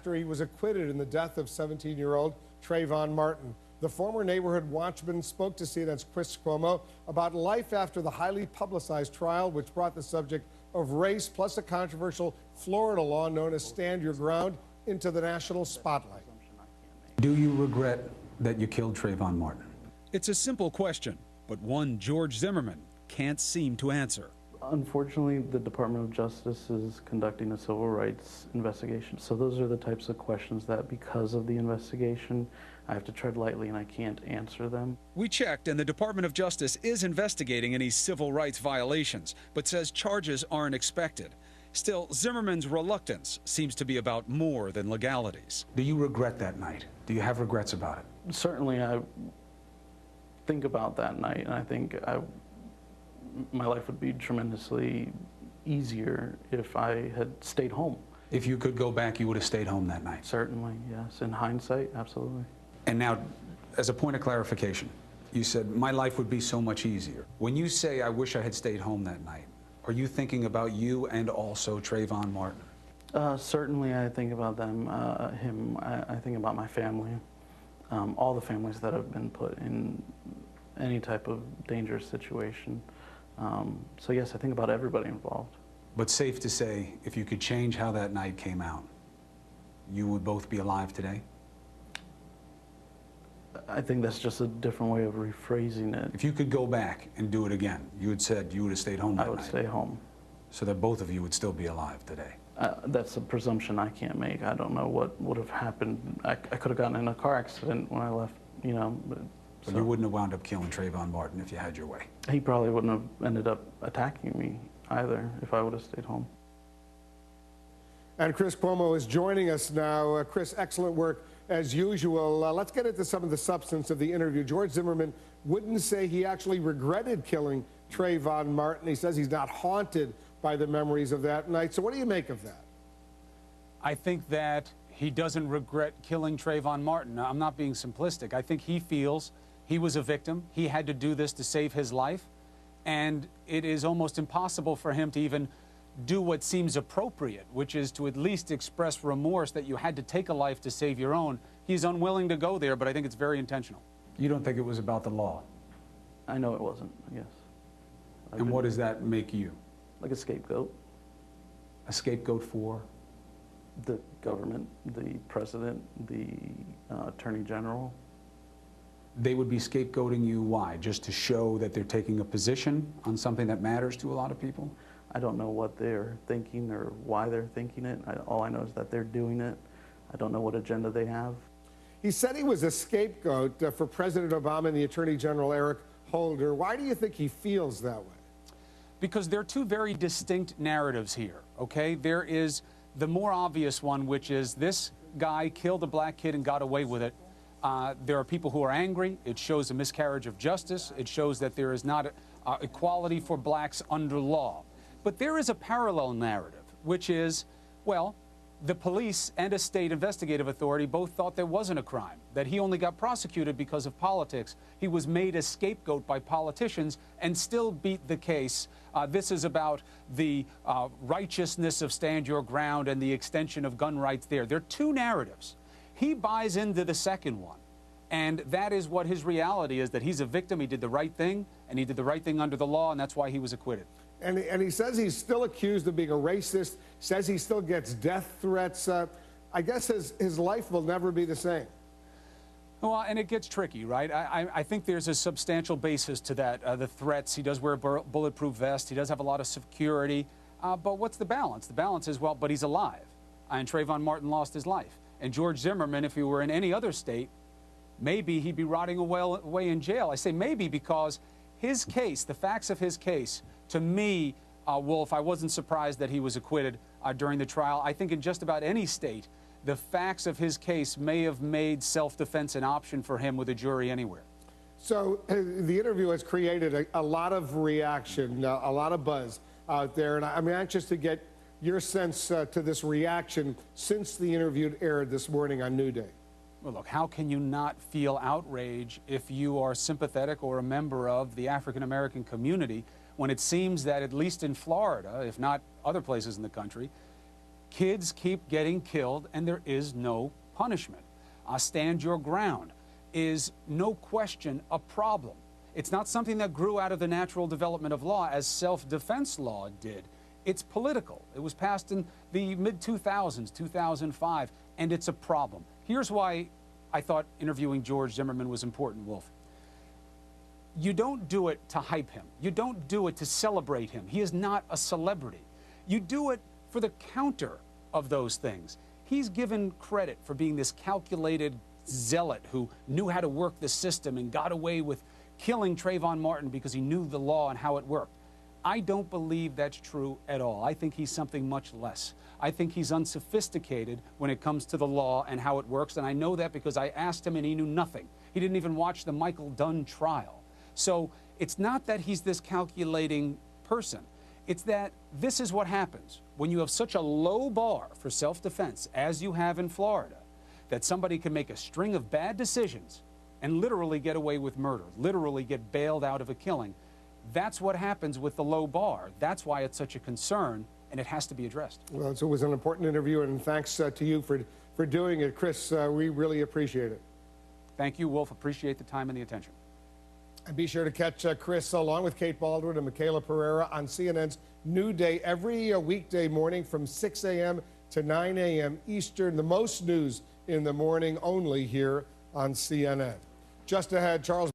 After he was acquitted in the death of 17-year-old Trayvon Martin. The former neighborhood watchman spoke to CNN's Chris Cuomo about life after the highly publicized trial, which brought the subject of race plus a controversial Florida law known as Stand Your Ground into the national spotlight. Do you regret that you killed Trayvon Martin? It's a simple question, but one George Zimmerman can't seem to answer. Unfortunately, the Department of Justice is conducting a civil rights investigation. So those are the types of questions that, because of the investigation, I have to tread lightly and I can't answer them. We checked, and the Department of Justice is investigating any civil rights violations, but says charges aren't expected. Still, Zimmerman's reluctance seems to be about more than legalities. Do you regret that night? Do you have regrets about it? Certainly, I think about that night, and I think my life would be tremendously easier if I had stayed home. If you could go back, you would have stayed home that night? Certainly, yes. In hindsight, absolutely. And now, as a point of clarification, you said, my life would be so much easier. When you say, I wish I had stayed home that night, are you thinking about you and also Trayvon Martin? Certainly, I think about them, him. I think about my family, all the families that have been put in any type of dangerous situation. So yes, I think about everybody involved. But safe to say, if you could change how that night came out, you would both be alive today? I think that's just a different way of rephrasing it. If you could go back and do it again, you had said you would have stayed home that night. I would stay home. So that both of you would still be alive today? That's a presumption I can't make. I don't know what would have happened. I could have gotten in a car accident when I left, you know. But you wouldn't have wound up killing Trayvon Martin if you had your way? He probably wouldn't have ended up attacking me either if I would have stayed home. And Chris Cuomo is joining us now. Chris, excellent work as usual. Let's get into some of the substance of the interview. George Zimmerman wouldn't say he actually regretted killing Trayvon Martin. He says he's not haunted by the memories of that night. So what do you make of that? I think that he doesn't regret killing Trayvon Martin. I'm not being simplistic. I think he feels he was a victim. He had to do this to save his life. And it is almost impossible for him to even do what seems appropriate, which is to at least express remorse that you had to take a life to save your own. He's unwilling to go there, but I think it's very intentional. You don't think it was about the law? I know it wasn't, yes. And what does that make you? Like a scapegoat. A scapegoat for? The government, the president, the attorney general. They would be scapegoating you, why? Just to show that they're taking a position on something that matters to a lot of people? I don't know what they're thinking or why they're thinking it. All I know is that they're doing it. I don't know what agenda they have. He said he was a scapegoat for President Obama and the Attorney General Eric Holder. Why do you think he feels that way? Because there are two very distinct narratives here, okay? There is the more obvious one, which is this guy killed a black kid and got away with it. There are people who are angry. It shows a miscarriage of justice. It shows that there is not equality for blacks under law. But there is a parallel narrative, which is, well, the police and a state investigative authority both thought there wasn't a crime, that he only got prosecuted because of politics. He was made a scapegoat by politicians and still beat the case. This is about the righteousness of Stand Your Ground and the extension of gun rights there. There are two narratives. He buys into the second one, and that is what his reality is, that he's a victim, he did the right thing, and he did the right thing under the law, and that's why he was acquitted. And he says he's still accused of being a racist, says he still gets death threats. I guess his life will never be the same. Well, and it gets tricky, right? I think there's a substantial basis to that. The threats, he does wear a bulletproof vest, he does have a lot of security, but what's the balance? The balance is, well, but he's alive, and Trayvon Martin lost his life. And George Zimmerman, if he were in any other state, maybe he'd be rotting away in jail. I say maybe because his case, the facts of his case, to me, Wolf, I wasn't surprised that he was acquitted during the trial. I think in just about any state, the facts of his case may have made self-defense an option for him with a jury anywhere. So the interview has created a lot of reaction, a lot of buzz out there, and I'm anxious to get your sense to this reaction since the interview aired this morning on New Day. Well, look, how can you not feel outrage if you are sympathetic or a member of the African-American community when it seems that, at least in Florida, if not other places in the country, Kids keep getting killed, and there is no punishment. Stand your ground is no question a problem. It's not something that grew out of the natural development of law as self-defense law did. It's political. It was passed in the mid-2000s, 2005, and it's a problem. Here's why I thought interviewing George Zimmerman was important, Wolf. You don't do it to hype him. You don't do it to celebrate him. He is not a celebrity. You do it for the counter of those things. He's given credit for being this calculated zealot who knew how to work the system and got away with killing Trayvon Martin because he knew the law and how it worked. I don't believe that's true at all. I think he's something much less. I think he's unsophisticated when it comes to the law and how it works, and I know that because I asked him and he knew nothing. He didn't even watch the Michael Dunn trial. So it's not that he's this calculating person. It's that this is what happens when you have such a low bar for self-defense, as you have in Florida, that somebody can make a string of bad decisions and literally get away with murder, literally get bailed out of a killing. That's what happens with the low bar. That's why it's such a concern, and it has to be addressed. Well, it was an important interview, and thanks to you for doing it. Chris, we really appreciate it. Thank you, Wolf. Appreciate the time and the attention. And be sure to catch Chris along with Kate Baldwin and Michaela Pereira on CNN's New Day every weekday morning from 6 a.m. to 9 a.m. Eastern. The most news in the morning only here on CNN. Just ahead, Charles